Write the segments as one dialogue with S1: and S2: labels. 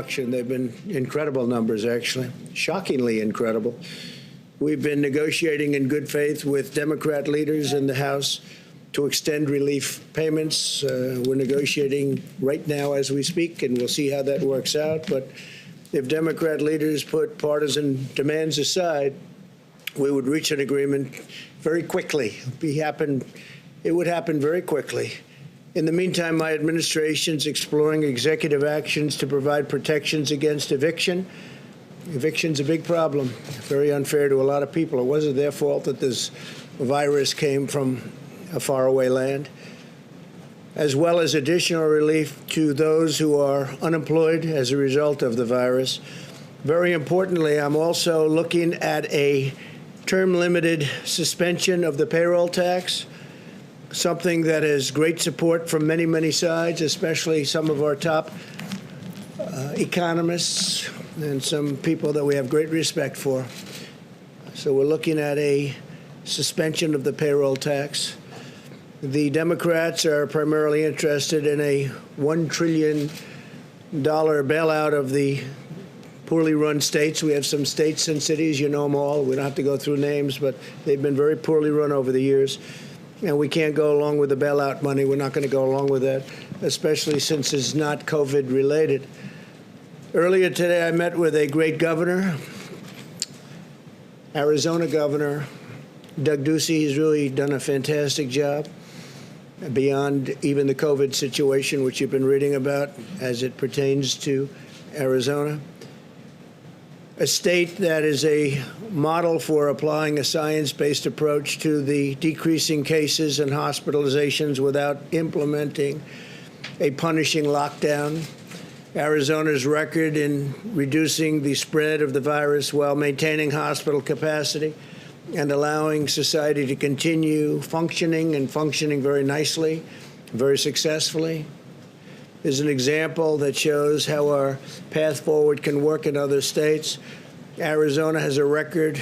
S1: introduction. They've been incredible numbers, actually, shockingly incredible. We've been negotiating in good faith with Democrat leaders in the House to extend relief payments. We're negotiating right now as we speak, and we'll see how that works out. But if Democrat leaders put partisan demands aside, we would reach an agreement very quickly. It would happen very quickly. In the meantime, my administration's exploring executive actions to provide protections against eviction. Eviction's a big problem, very unfair to a lot of people. It wasn't their fault that this virus came from a faraway land, as well as additional relief to those who are unemployed as a result of the virus. Very importantly, I'm also looking at a term-limited suspension of the payroll tax, something that has great support from many, many sides, especially some of our top economists and some people that we have great respect for. So we're looking at a suspension of the payroll tax. The Democrats are primarily interested in a $1 trillion bailout of the poorly run states. We have some states and cities, you know them all. We don't have to go through names, but they've been very poorly run over the years. And we can't go along with the bailout money. We're not going to go along with that, especially since it's not COVID related. Earlier today, I met with a great governor, Arizona Governor Doug Ducey. He's really done a fantastic job beyond even the COVID situation, which you've been reading about as it pertains to Arizona. A state that is a model for applying a science-based approach to the decreasing cases and hospitalizations without implementing a punishing lockdown. Arizona's record in reducing the spread of the virus while maintaining hospital capacity and allowing society to continue functioning and functioning very nicely, very successfully, is an example that shows how our path forward can work in other states. Arizona has a record,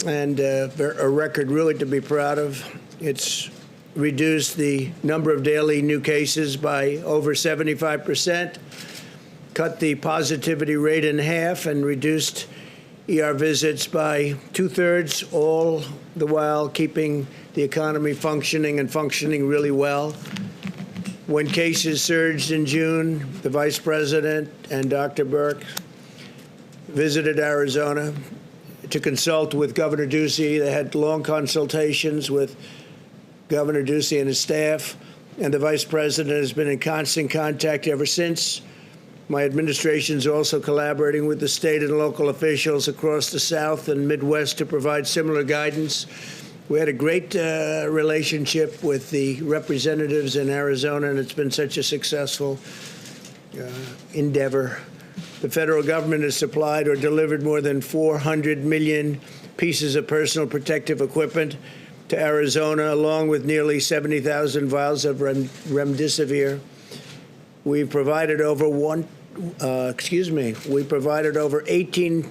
S1: and a record really to be proud of. It's reduced the number of daily new cases by over 75%, cut the positivity rate in half, and reduced ER visits by 2/3, all the while keeping the economy functioning and functioning really well. When cases surged in June, the Vice President and Dr. Burke visited Arizona to consult with Governor Ducey. They had long consultations with Governor Ducey and his staff, and the Vice President has been in constant contact ever since. My administration is also collaborating with the state and local officials across the South and Midwest to provide similar guidance. We had a great relationship with the representatives in Arizona, and it's been such a successful endeavor. The federal government has supplied or delivered more than 400 million pieces of personal protective equipment to Arizona, along with nearly 70,000 vials of remdesivir. We've provided over $18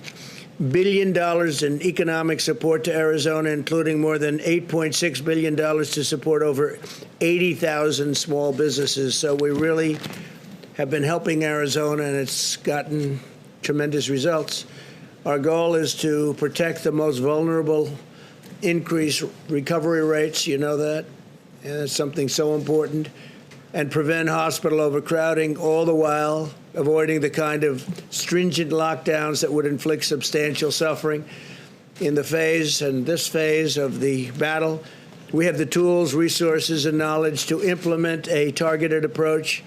S1: billion in economic support to Arizona, including more than $8.6 billion to support over 80,000 small businesses. So we really have been helping Arizona, and it's gotten tremendous results. Our goal is to protect the most vulnerable, increase recovery rates, you know that, and it's something so important, and prevent hospital overcrowding, all the while avoiding the kind of stringent lockdowns that would inflict substantial suffering. In this phase of the battle, we have the tools, resources, and knowledge to implement a targeted approach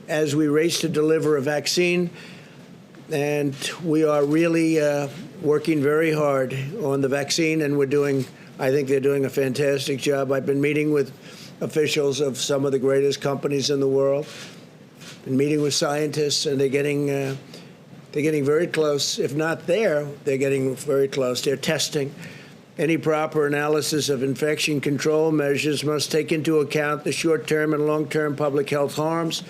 S1: as we race to deliver a vaccine. And we are really working very hard on the vaccine, and I think they're doing a fantastic job. I've been meeting with officials of some of the greatest companies in the world, been meeting with scientists, and they're getting very close. If not there, they're getting very close. They're testing. Any proper analysis of infection control measures must take into account the short-term and long-term public health harms,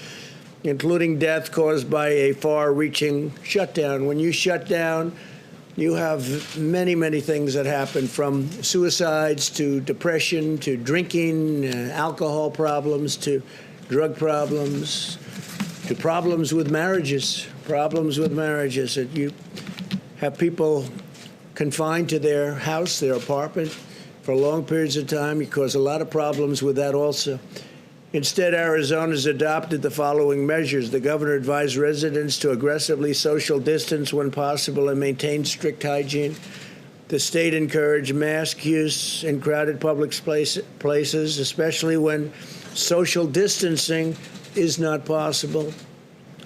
S1: including death caused by a far-reaching shutdown. When you shut down, you have many, many things that happen, from suicides to depression to drinking, alcohol problems to drug problems to problems with marriages. problems with marriages. That you have people confined to their house, their apartment, for long periods of time. You cause a lot of problems with that also. Instead, Arizona has adopted the following measures. The governor advised residents to aggressively social distance when possible and maintain strict hygiene. The state encouraged mask use in crowded public places, especially when social distancing is not possible.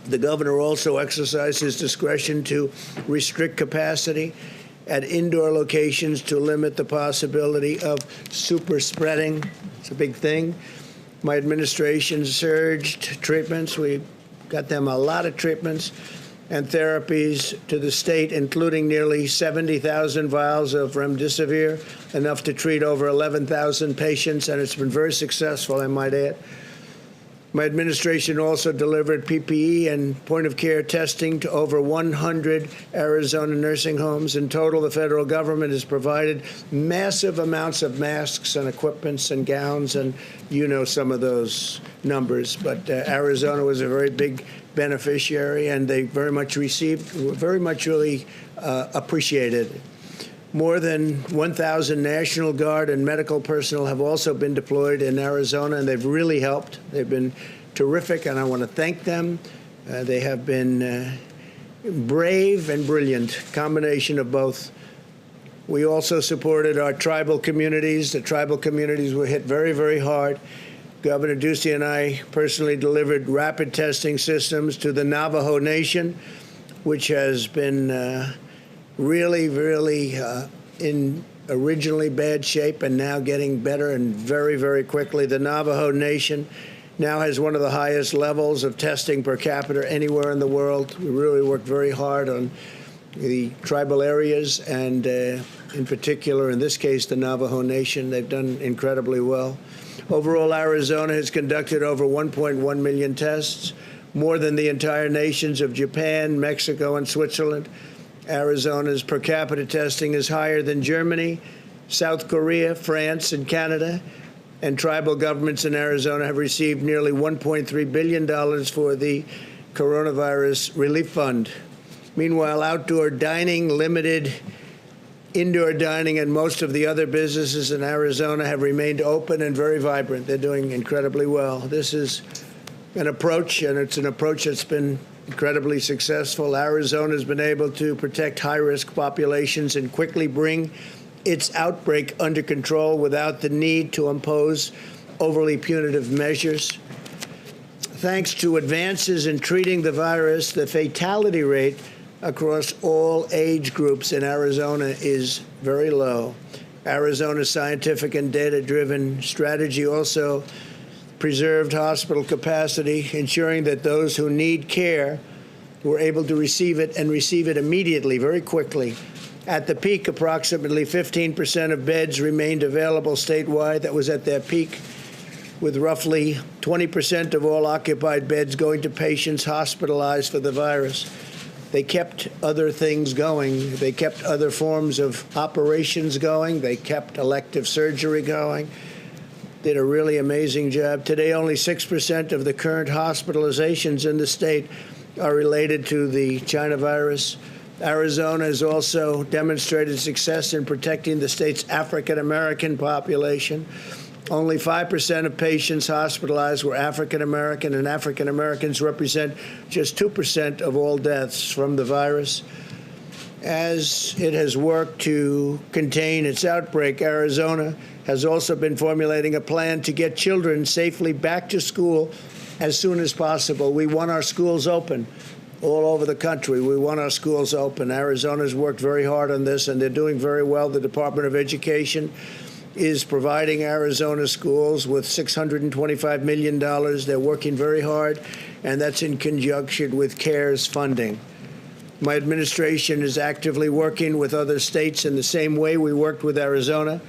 S1: The governor also exercised his discretion to restrict capacity at indoor locations to limit the possibility of super spreading. It's a big thing. My administration surged treatments. We got them a lot of treatments and therapies to the state, including nearly 70,000 vials of remdesivir, enough to treat over 11,000 patients, and it's been very successful, I might add. My administration also delivered PPE and point-of-care testing to over 100 Arizona nursing homes. In total, the federal government has provided massive amounts of masks and equipments and gowns, and you know some of those numbers. But Arizona was a very big beneficiary, and they very much really appreciated it. More than 1,000 National Guard and medical personnel have also been deployed in Arizona, and they've really helped. They've been terrific, and I want to thank them. They have been brave and brilliant, combination of both. We also supported our tribal communities. The tribal communities were hit very, very hard. Governor Ducey and I personally delivered rapid testing systems to the Navajo Nation, which has been really in originally bad shape and now getting better and very, very quickly. The Navajo Nation now has one of the highest levels of testing per capita anywhere in the world. We really worked very hard on the tribal areas and in particular, in this case, the Navajo Nation. They've done incredibly well. Overall, Arizona has conducted over 1.1 million tests, more than the entire nations of Japan, Mexico, and Switzerland. Arizona's per capita testing is higher than Germany, South Korea, France, and Canada. And tribal governments in Arizona have received nearly $1.3 billion for the coronavirus relief fund. Meanwhile, outdoor dining, limited indoor dining, and most of the other businesses in Arizona have remained open and very vibrant. They're doing incredibly well. This is an approach, and it's an approach that's been incredibly successful. Arizona has been able to protect high-risk populations and quickly bring its outbreak under control without the need to impose overly punitive measures. Thanks to advances in treating the virus, the fatality rate across all age groups in Arizona is very low. Arizona's scientific and data-driven strategy also preserved hospital capacity, ensuring that those who need care were able to receive it and receive it immediately, very quickly. At the peak, approximately 15% of beds remained available statewide. That was at their peak, with roughly 20% of all occupied beds going to patients hospitalized for the virus. They kept other things going. They kept other forms of operations going. They kept elective surgery going. Did a really amazing job. Today, only 6% of the current hospitalizations in the state are related to the China virus. Arizona has also demonstrated success in protecting the state's African-American population. Only 5% of patients hospitalized were African-American, and African-Americans represent just 2% of all deaths from the virus. As it has worked to contain its outbreak, Arizona has also been formulating a plan to get children safely back to school as soon as possible. We want our schools open all over the country. We want our schools open. Arizona's worked very hard on this, and they're doing very well. The Department of Education is providing Arizona schools with $625 million. They're working very hard, and that's in conjunction with CARES funding. My administration is actively working with other states in the same way we worked with Arizona.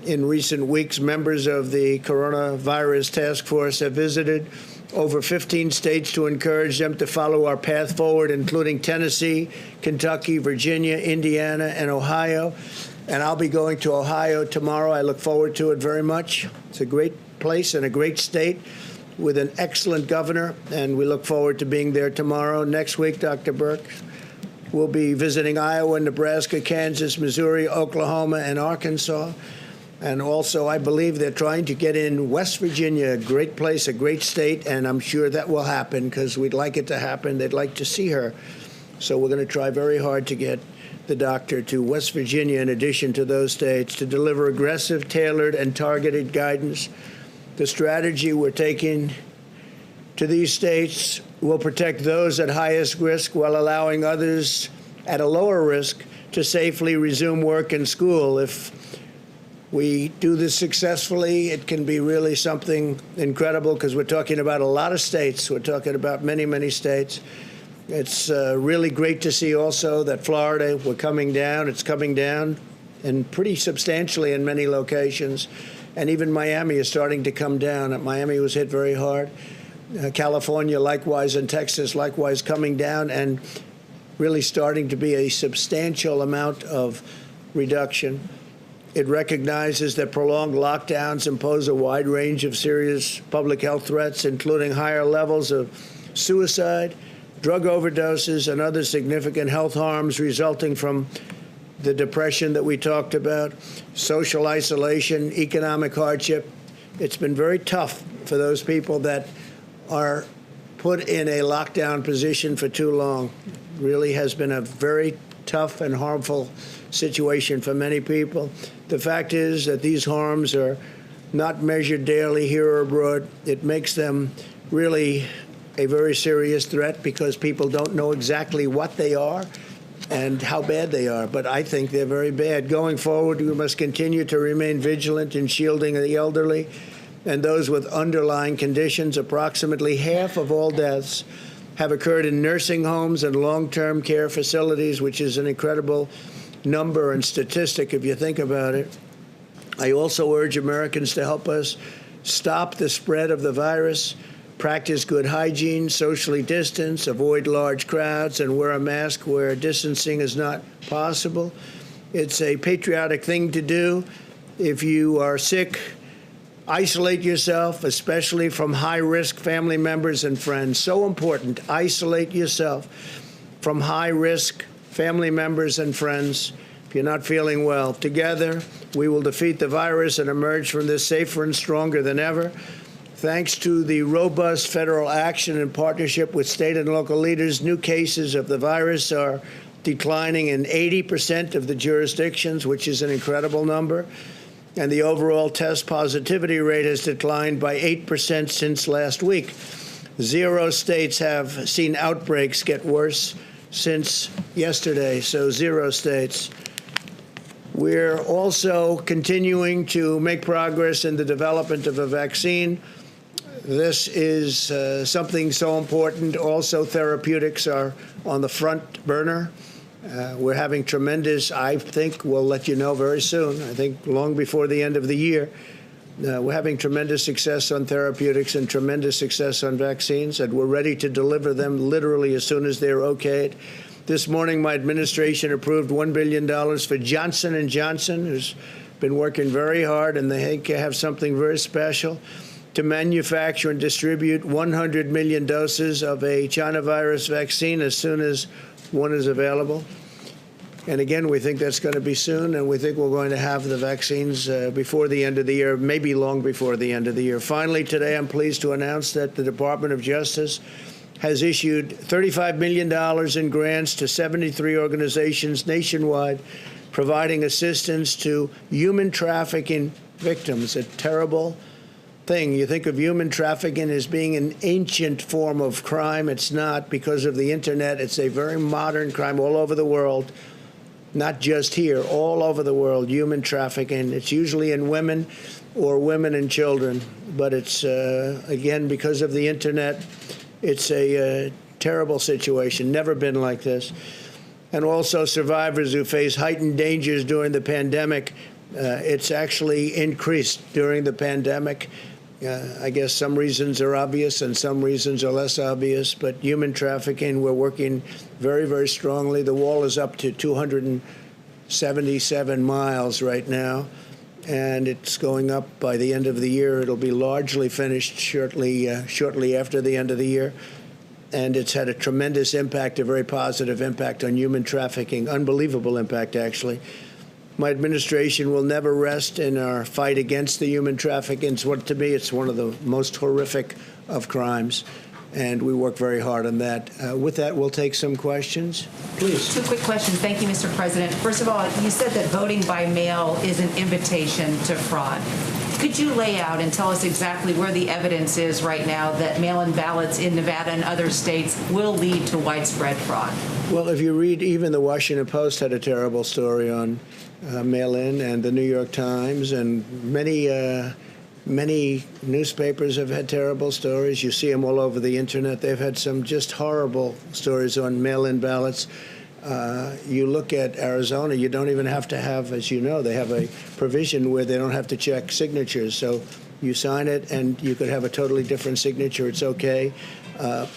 S1: In recent weeks, members of the coronavirus task force have visited over 15 states to encourage them to follow our path forward, including Tennessee, Kentucky, Virginia, Indiana, and Ohio. And I'll be going to Ohio tomorrow. I look forward to it very much. It's a great place and a great state. with an excellent governor, and we look forward to being there tomorrow. Next week, Dr. Burke, we'll be visiting Iowa, Nebraska, Kansas, Missouri, Oklahoma, and Arkansas. And also, I believe they're trying to get in West Virginia, a great place, a great state, and I'm sure that will happen because we'd like it to happen. They'd like to see her. So we're going to try very hard to get the doctor to West Virginia in addition to those states to deliver aggressive, tailored, and targeted guidance. The strategy we're taking to these states will protect those at highest risk while allowing others at a lower risk to safely resume work and school. If we do this successfully, it can be really something incredible because we're talking about a lot of states. We're talking about many, many states. It's really great to see also that Florida, we're coming down. It's coming down and pretty substantially in many locations. And even Miami is starting to come down. Miami was hit very hard. California, likewise, and Texas, likewise, coming down and really starting to be a substantial amount of reduction. It recognizes that prolonged lockdowns impose a wide range of serious public health threats, including higher levels of suicide, drug overdoses, and other significant health harms resulting from the depression that we talked about, social isolation, economic hardship. It's been very tough for those people that are put in a lockdown position for too long. Really has been a very tough and harmful situation for many people. The fact is that these harms are not measured daily here or abroad. It makes them really a very serious threat because people don't know exactly what they are and how bad they are. But I think they're very bad. Going forward, we must continue to remain vigilant in shielding the elderly and those with underlying conditions. Approximately half of all deaths have occurred in nursing homes and long-term care facilities, which is an incredible number and statistic if you think about it. I also urge Americans to help us stop the spread of the virus, practice good hygiene, socially distance, avoid large crowds, and wear a mask where distancing is not possible. It's a patriotic thing to do. If you are sick, isolate yourself, especially from high-risk family members and friends. So important. Isolate yourself from high-risk family members and friends if you're not feeling well. Together, we will defeat the virus and emerge from this safer and stronger than ever. Thanks to the robust federal action in partnership with state and local leaders, new cases of the virus are declining in 80% of the jurisdictions, which is an incredible number. And the overall test positivity rate has declined by 8% since last week. 0 states have seen outbreaks get worse since yesterday, so 0 states. We're also continuing to make progress in the development of a vaccine. This is something so important. Also, therapeutics are on the front burner. We're having tremendous, I think we'll let you know very soon, I think long before the end of the year, we're having tremendous success on therapeutics and tremendous success on vaccines, and we're ready to deliver them literally as soon as they're okayed. This morning, my administration approved $1 billion for Johnson & Johnson, who's been working very hard, and they have something very special to manufacture and distribute 100 million doses of a China virus vaccine as soon as one is available. And again, we think that's going to be soon, and we think we're going to have the vaccines before the end of the year, maybe long before the end of the year. Finally, today, I'm pleased to announce that the Department of Justice has issued $35 million in grants to 73 organizations nationwide, providing assistance to human trafficking victims, a terrible thing. You think of human trafficking as being an ancient form of crime. It's not. Because of the internet, it's a very modern crime all over the world, not just here, all over the world, human trafficking. It's usually in women or women and children. But it's, again, because of the internet, it's a terrible situation, never been like this. And also survivors who face heightened dangers during the pandemic. It's actually increased during the pandemic. I guess some reasons are obvious and some reasons are less obvious, but human trafficking, we're working very, very strongly. The wall is up to 277 miles right now. and it's going up by the end of the year. It'll be largely finished shortly after the end of the year. And it's had a tremendous impact, a very positive impact on human trafficking, unbelievable impact, actually. My administration will never rest in our fight against the human trafficking. To me, it's one of the most horrific of crimes, and we work very hard on that. With that, we'll take some questions. Please.
S2: Two quick questions. Thank you, Mr. President. First of all, you said that voting by mail is an invitation to fraud. Could you lay out and tell us exactly where the evidence is right now that mail-in ballots in Nevada and other states will lead to widespread fraud?
S1: Well, if you read, even the Washington Post had a terrible story on mail-in, and the New York Times, and many newspapers have had terrible stories. You see them all over the internet. They've had some just horrible stories on mail-in ballots. You look at Arizona, you don't even have to have, as you know, they have a provision where they don't have to check signatures. So you sign it, and you could have a totally different signature. It's okay.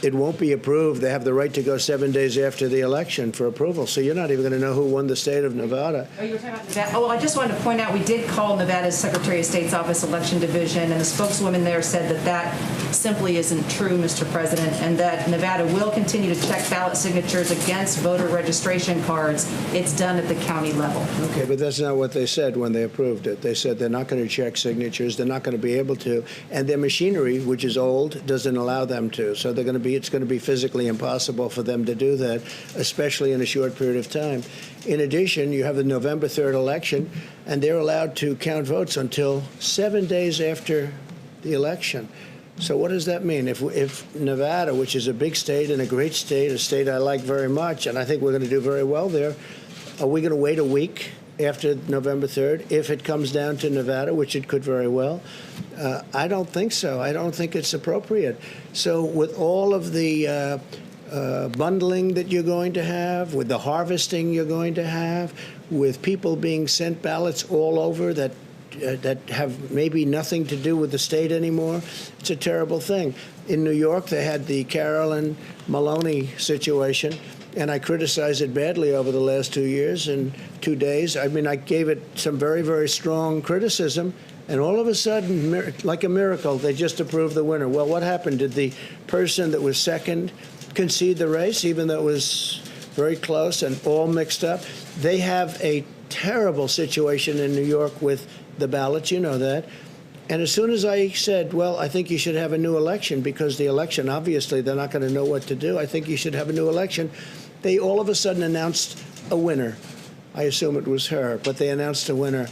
S1: It won't be approved. They have the right to go 7 days after the election for approval. So you're not even going to know who won the state of Nevada.
S2: Oh, you were talking about Nevada? Oh, well, I just wanted to point out we did call Nevada's Secretary of State's Office Election Division, and the spokeswoman there said that that simply isn't true, Mr. President, and that Nevada will continue to check ballot signatures against voter registration cards. It's done at the county level.
S1: Okay, but that's not what they said when they approved it. They said they're not going to check signatures. They're not going to be able to, and their machinery, which is old, doesn't allow them to. So it's going to be physically impossible for them to do that, especially in a short period of time. In addition, you have the November 3rd election, and they're allowed to count votes until 7 days after the election. So what does that mean? If Nevada, which is a big state and a great state, a state I like very much, and I think we're going to do very well there, are we going to wait a week after November 3rd if it comes down to Nevada, which it could very well? I don't think so. I don't think it's appropriate. So with all of the bundling that you're going to have, with the harvesting you're going to have, with people being sent ballots all over that have maybe nothing to do with the state anymore, it's a terrible thing. In New York, they had the Carolyn Maloney situation, and I criticized it badly over the last 2 years and 2 days. I mean, I gave it some very, very strong criticism, and all of a sudden, like a miracle, they just approved the winner. Well, what happened? Did the person that was second concede the race, even though it was very close and all mixed up? They have a terrible situation in New York with the ballots, you know that. And as soon as I said, well, I think you should have a new election, because the election, obviously, they're not going to know what to do. I think you should have a new election. They all of a sudden announced a winner. I assume it was her, but they announced a winner.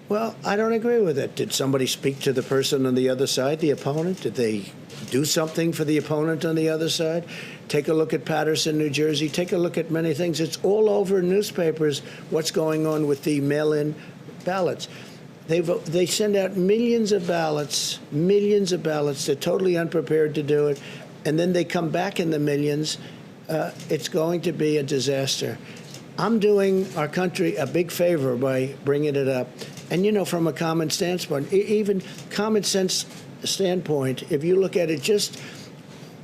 S1: Well, I don't agree with it. Did somebody speak to the person on the other side, the opponent? Did they do something for the opponent on the other side? Take a look at Paterson, New Jersey. Take a look at many things. It's all over newspapers what's going on with the mail-in ballots. They send out millions of ballots. They're totally unprepared to do it. And then they come back in the millions. It's going to be a disaster. I'm doing our country a big favor by bringing it up. And, you know, from a common standpoint, even common sense standpoint, if you look at it just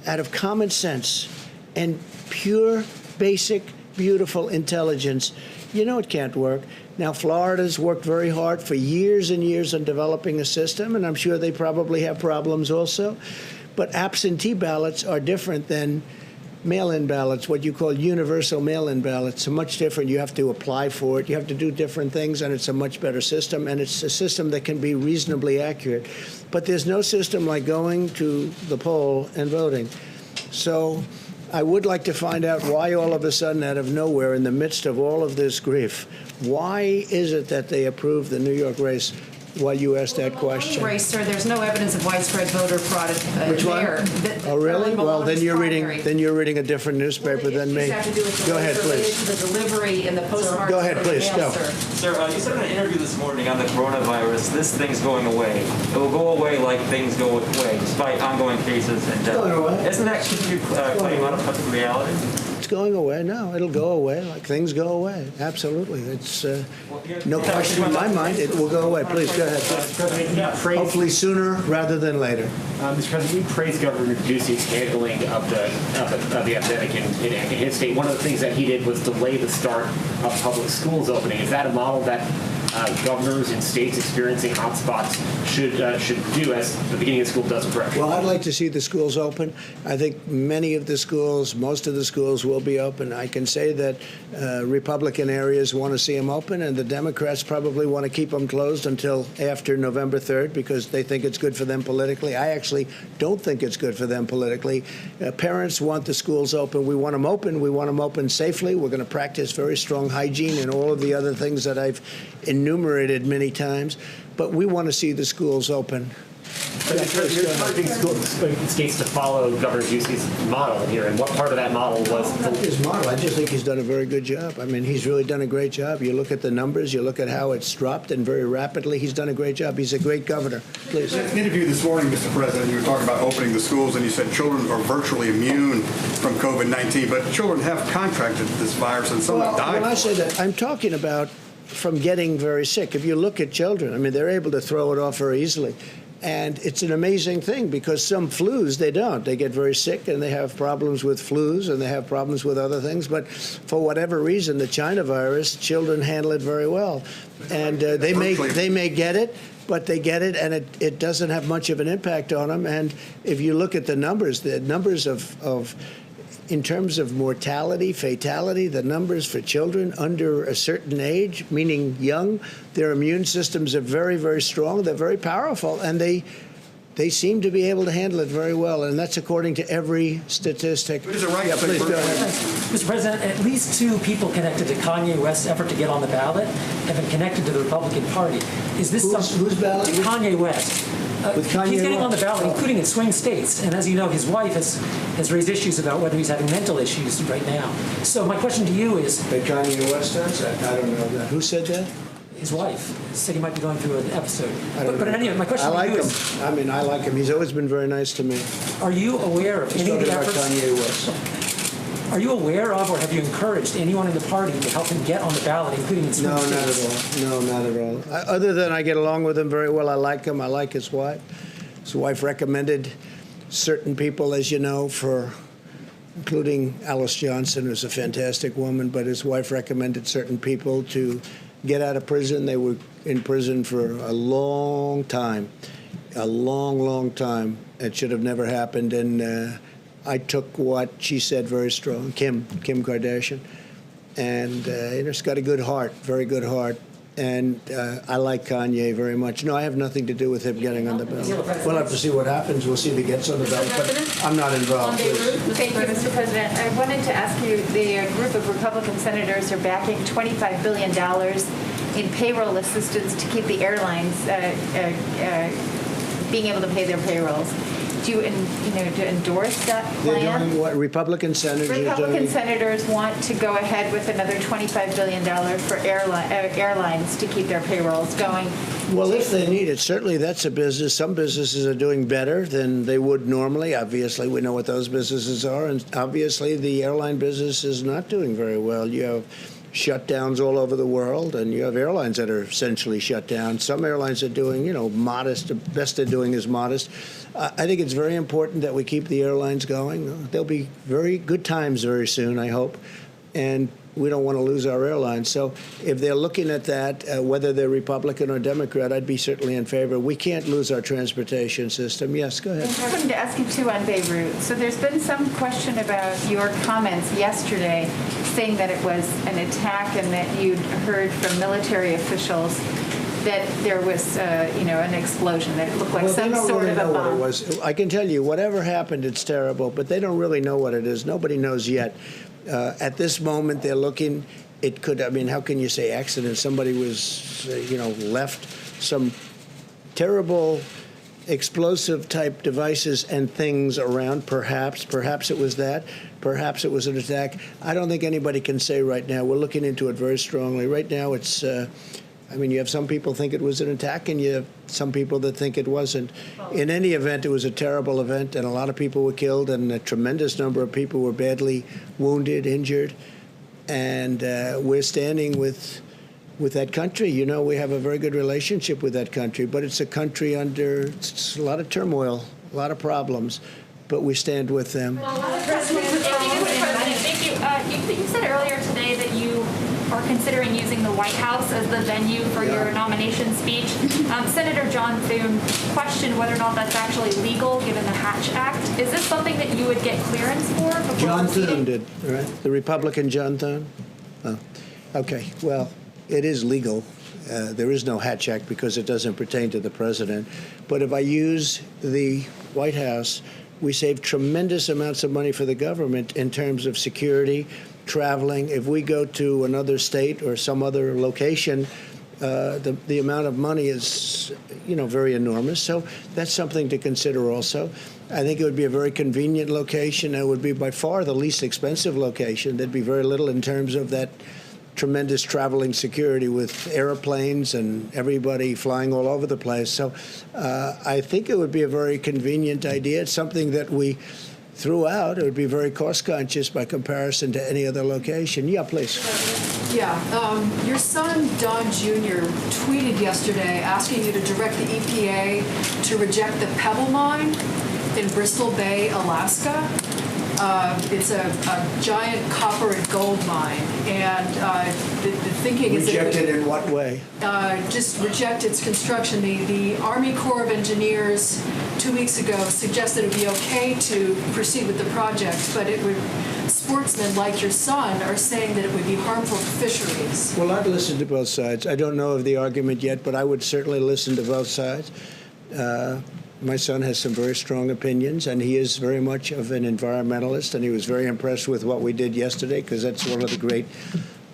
S1: out of common sense and pure, basic, beautiful intelligence, you know it can't work. Now, Florida's worked very hard for years and years on developing a system, and I'm sure they probably have problems also. But absentee ballots are different than mail-in ballots, what you call universal mail-in ballots, are much different. You have to apply for it. You have to do different things, and it's a much better system, and it's a system that can be reasonably accurate. But there's no system like going to the poll and voting. So I would like to find out why all of a sudden, out of nowhere, in the midst of all of this grief, why is it that they approved the New York race? While you asked that question.
S2: Race, sir, there's no evidence of widespread voter fraud
S1: Which one? Oh, really? Well, then you're reading a different newspaper than me. Go ahead, please.
S2: To the delivery and the postmark.
S1: Go ahead, please. Go.
S3: Sir, you said in an interview this morning on the coronavirus, this thing's going away. It will go away like things go away, despite ongoing cases and death. Isn't that you claim out of touch with reality?
S1: It's going away. No, it'll go away like things go away. Absolutely. It's no question in my mind. It will go away. Please, go ahead. Hopefully sooner rather than later.
S4: Mr. President, you praised Governor Ducey's handling of the epidemic in his state. One of the things that he did was delay the start of public schools opening. Is that a model that governors in states experiencing hotspots should do as the beginning of school does correct?
S1: Well, I'd like to see the schools open. I think many of the schools, most of the schools will be open. I can say that Republican areas want to see them open, and the Democrats probably want to keep them closed until after November 3rd because they think it's good for them politically. I actually don't think it's good for them politically. Parents want the schools open. We want them open. We want them open safely. We're going to practice very strong hygiene and all of the other things that I've enumerated many times. But we want to see the schools open.
S4: You're encouraging states to follow Governor Ducey's model here, and what part of that model was?
S1: Not his model. I just think he's done a very good job. I mean, he's really done a great job. You look at the numbers, you look at how it's dropped, and very rapidly, he's done a great job. He's a great governor. Please.
S5: In an interview this morning, Mr. President, you were talking about opening the schools, and you said children are virtually immune from COVID-19, but children have contracted this virus, and some have died.
S1: When I say that, I'm talking about from getting very sick. If you look at children, I mean, they're able to throw it off very easily. And it's an amazing thing because some flus, they don't. They get very sick and they have problems with flus and they have problems with other things. But for whatever reason, the China virus, children handle it very well. And they may get it, but they get it and it doesn't have much of an impact on them. And if you look at the numbers of in terms of mortality, fatality, the numbers for children under a certain age, meaning young, their immune systems are very, very strong. They're very powerful, and they seem to be able to handle it very well, and that's according to every statistic.
S5: Is it right?
S1: Yeah, please go ahead.
S6: Mr. President, at least 2 people connected to Kanye West's effort to get on the ballot have been connected to the Republican Party. Is this
S1: Whose ballot?
S6: Kanye West.
S1: With Kanye
S6: he's getting
S1: West?
S6: on the ballot, including in swing states. And as you know, his wife has raised issues about whether he's having mental issues right now. So my question to you is...
S1: That Kanye West does? I don't know that. Who said that?
S6: His wife said he might be going through an episode. But
S1: know.
S6: anyway, my question to you is...
S1: I mean, I like him. He's always been very nice to me.
S6: Are you aware of any of the efforts...
S1: Kanye West.
S6: Are you aware of or have you encouraged anyone in the party to help him get on the ballot, including in swing states?
S1: No, not at all. Other than I get along with him very well. I like him. I like his wife. His wife recommended certain people, as you know, including Alice Johnson, who's a fantastic woman, but his wife recommended certain people to get out of prison. They were in prison for a long time, a long, long time. It should have never happened. And I took what she said very strong, Kim Kardashian. And she's got a good heart, very good heart. And I like Kanye very much. No, I have nothing to do with him getting on the ballot. We'll have to see what happens. We'll see if he gets on the ballot. But I'm not involved.
S7: Thank you, Mr. President. I wanted to ask you, the group of Republican senators are backing $25 billion in payroll assistance to keep the airlines being able to pay their payrolls. Do you endorse that plan?
S1: They're doing what? Republican senators
S7: Republican senators want to go ahead with another $25 billion for airlines to keep their payrolls going.
S1: Well, if they need it, certainly that's a business. Some businesses are doing better than they would normally. Obviously, we know what those businesses are. And obviously, the airline business is not doing very well. You have shutdowns all over the world, and you have airlines that are essentially shut down. Some airlines are doing, modest. The best they're doing is modest. I think it's very important that we keep the airlines going. There'll be very good times very soon, I hope, and we don't want to lose our airlines. So if they're looking at that, whether they're Republican or Democrat, I'd be certainly in favor. We can't lose our transportation system. Yes, go ahead.
S7: I wanted to ask you, too, on Beirut. So there's been some question about your comments yesterday saying that it was an attack and that you'd heard from military officials that there was, an explosion, that it looked like some sort of a bomb.
S1: What it was. I can tell you, whatever happened, it's terrible, but they don't really know what it is. Nobody knows yet. At this moment, they're looking. It could, how can you say accident? Somebody was, left some terrible explosive type devices and things around, perhaps it was that, perhaps it was an attack. I don't think anybody can say right now. We're looking into it very strongly. Right now, it's, you have some people think it was an attack, and you have some people that think it wasn't. In any event, it was a terrible event, and a lot of people were killed, and a tremendous number of people were badly wounded, injured, and we're standing with that country. We have a very good relationship with that country, but it's a country under a lot of turmoil, a lot of problems, but we stand with them.
S8: President, thank you. You said earlier today that you are considering using the White House as the venue for your nomination speech. Senator John Thune questioned whether or not that's actually legal given the Hatch Act. Is this something that you would get clearance for?
S1: John Thune did, right? The Republican John Thune? Oh, okay. Well, it is legal. There is no Hatch Act because it doesn't pertain to the president. But if I use the White House, we save tremendous amounts of money for the government in terms of security, traveling. If we go to another state or some other location, the amount of money is, very enormous. So that's something to consider also. I think it would be a very convenient location. It would be by far the least expensive location. There'd be very little in terms of that tremendous traveling security with airplanes and everybody flying all over the place. So I think it would be a very convenient idea. It's something that we threw out. It would be very cost conscious by comparison to any other location. Yeah, please.
S9: Yeah. Your son, Don Jr., tweeted yesterday asking you to direct the EPA to reject the Pebble Mine in Bristol Bay, Alaska. It's a giant copper and gold mine, and the thinking is that
S1: Rejected in what way?
S9: Just reject its construction. The Army Corps of Engineers 2 weeks ago suggested it would be okay to proceed with the project, but sportsmen like your son are saying that it would be harmful to fisheries.
S1: Well, I've listened to both sides. I don't know of the argument yet, but I would certainly listen to both sides. My son has some very strong opinions, and he is very much of an environmentalist, and he was very impressed with what we did yesterday, because that's one of the great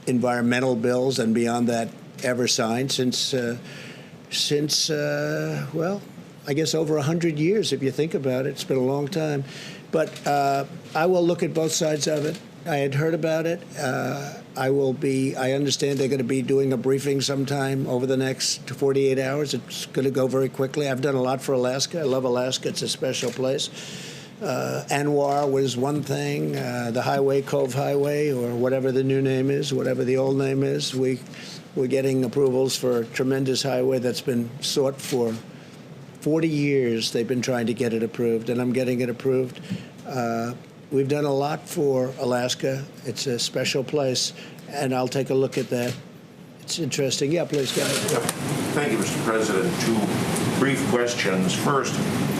S1: environmental bills, and beyond that, ever signed since well, I guess over 100 years, if you think about it. It's been a long time. But I will look at both sides of it. I had heard about it. I understand they're going to be doing a briefing sometime over the next 48 hours. It's going to go very quickly. I've done a lot for Alaska. I love Alaska. It's a special place. Anwar was one thing. The highway, Cove Highway, or whatever the new name is, whatever the old name is. We're getting approvals for a tremendous highway that's been sought for 40 years. They've been trying to get it approved, and I'm getting it approved. We've done a lot for Alaska. It's a special place, and I'll take a look at that. It's interesting. Yeah, please go ahead.
S10: Thank you, Mr. President. Two brief questions. First,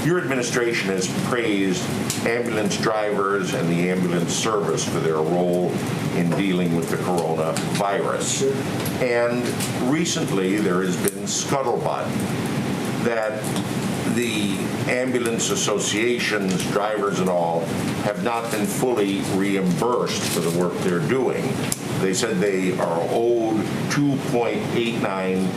S10: your administration has praised ambulance drivers and the ambulance service for their role in dealing with the coronavirus.
S1: Sure.
S10: And recently, there has been scuttlebutt that the ambulance associations, drivers and all, have not been fully reimbursed for the work they're doing. They said they are owed $2.89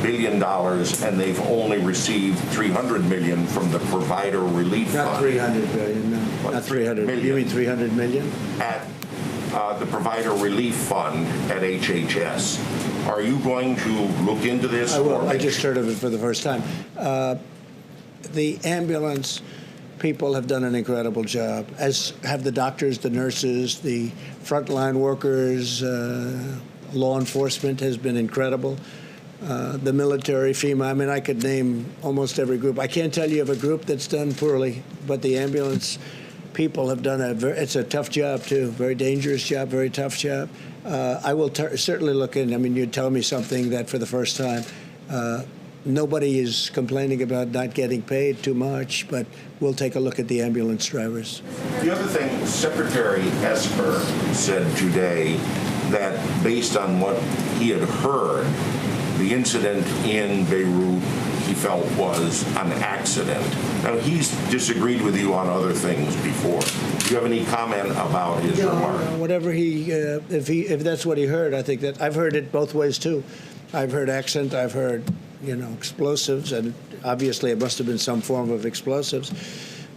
S10: billion, and they've only received $300 million from the Provider Relief Fund.
S1: Not 300 billion, no.
S10: What,
S1: Not 300 million. You mean 300 million?
S10: At the Provider Relief Fund at HHS. Are you going to look into this?
S1: I will. I just heard of it for the first time. The ambulance people have done an incredible job, as have the doctors, the nurses, the frontline workers. Law enforcement has been incredible. The military, FEMA. I mean, I could name almost every group. I can't tell you of a group that's done poorly, but the ambulance people have done it's a tough job, too. Very dangerous job, very tough job. I will certainly look in. I mean, you'd tell me something that for the first time, nobody is complaining about not getting paid too much, but we'll take a look at the ambulance drivers.
S10: The other thing, Secretary Esper said today that based on what he had heard, the incident in Beirut he felt was an accident. Now, he's disagreed with you on other things before. Do you have any comment about his remark?
S1: Whatever if that's what he heard, I think that I've heard it both ways too. I've heard accent, I've heard, explosives, and obviously it must have been some form of explosives.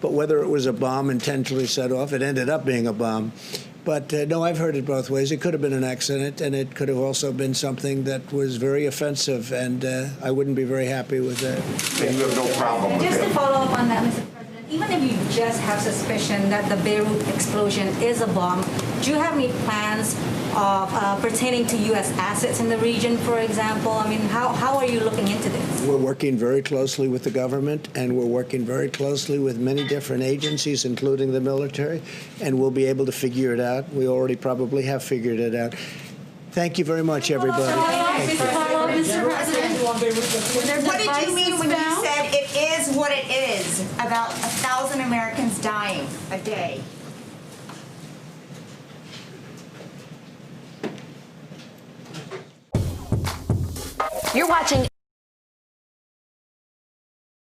S1: But whether it was a bomb intentionally set off, it ended up being a bomb. But no, I've heard it both ways. It could have been an accident, and it could have also been something that was very offensive, and I wouldn't be very happy with that.
S10: And you have no problem with
S11: Just
S10: that?
S11: to follow up on that, Mr. President, even if you just have suspicion that the Beirut explosion is a bomb, do you have any plans of pertaining to U.S. assets in the region, for example? I mean, how are you looking into this?
S1: We're working very closely with the government, and we're working very closely with many different agencies, including the military, and we'll be able to figure it out. We already probably have figured it out. Thank you very much, everybody. Thank you.
S12: Mr. President, what did you mean when you said it is what it is about 1,000 Americans dying a day?
S13: You're watching